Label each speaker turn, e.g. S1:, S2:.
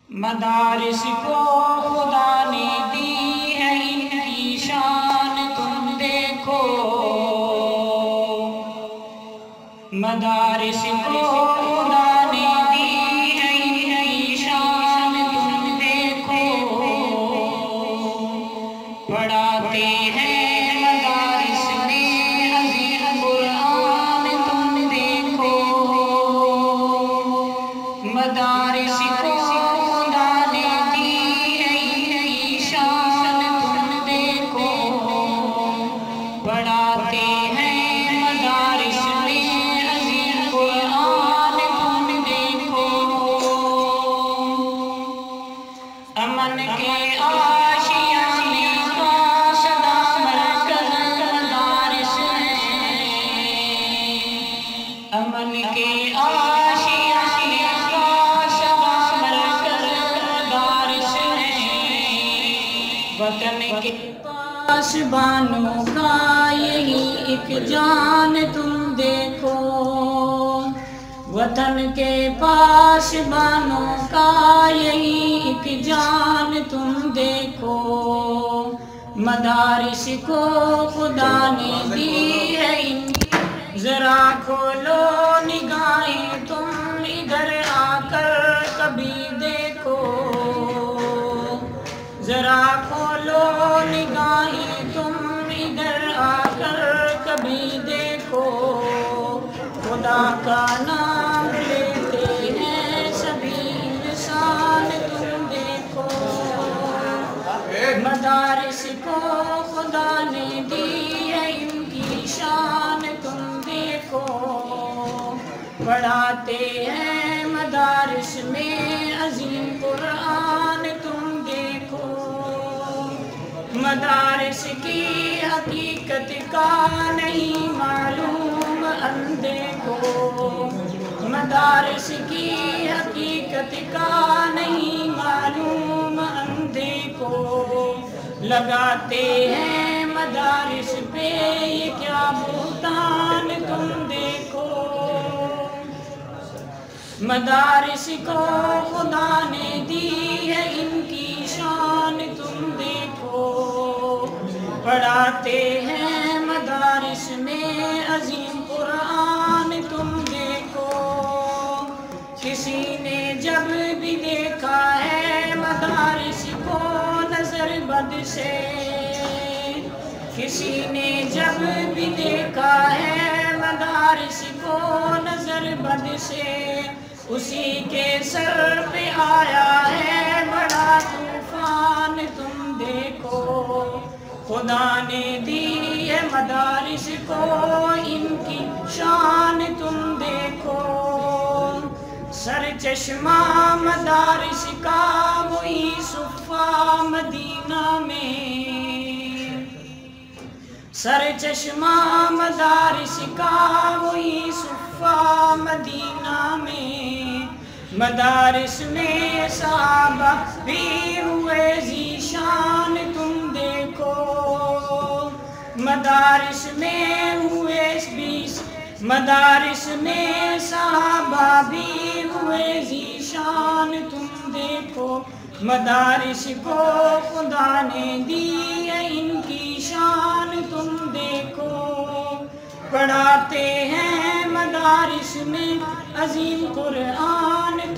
S1: مدارس کو خدا نے دی ہے ان کی شان تم دیکھو، مدارس کو خدا نے دی ہے ان کی شان تم دیکھو، پڑھاتے ہیں مدارس میں عظیم قرآن تم دیکھو، مدارس کو پڑھاتے ہیں مدارس میں عظیم قرآن تم دیکھو، امن کے آشیانے کا سدا مرکز مدارس ہیں، امن کے آشیانے کا سدا مرکز مدارس ہیں، وطن کے پاسبانوں کا یہی ایک جان تم دیکھو، وطن کے پاسبانوں کا یہی ایک جان تم دیکھو، مدارس کو خدا نے دی ہے ان کی، ذرا کھولو نگاہیں تم ادھر آ کر کبھی دیکھو، ذرا کھولو نگاہیں تم ادھر آ کر کبھی دیکھو، خدا کا نام لیتے ہیں سبھی انسان تم دیکھو، مدارس کو خدا نے دی ہے ان کی شان تم دیکھو، پڑھاتے ہیں مدارس میں عظیم قرآن تم دیکھو، مدارس کی حقیقت کا نہیں معلوم اندھے کو، مدارس کی حقیقت کا نہیں معلوم اندھے کو، لگاتے ہیں مدارس پہ یہ کیا بہتان تم دیکھو، مدارس کو خدا نے دی ہے ان کی شان تم دیکھو، پڑھاتے ہیں مدارس میں عظیم قرآن تم دیکھو، کسی نے جب بھی دیکھا ہے مدارس کو نظر بد سے، کسی نے جب بھی دیکھا ہے مدارس کو نظر بد سے، اسی کے سر پہ آیا ہے بڑا طوفان تم دیکھو، خدا نے دی ہے مدارس کو ان کی شان تم دیکھو، سر چشمہ مدارس کا وہی صفہ مدینہ میں، سر چشمہ مدارس کا وہی صفہ مدینہ میں، مدارس میں صحابہ بھی ہوئے ذیشان تم دیکھو، مدارس میں ہوئے مدارس میں صحابہ بھی ہوئے ذیشان تم دیکھو، مدارس کو خدا نے دی ہے ان کی شان تم دیکھو، پڑھاتے ہیں مدارس میں عظیم قرآن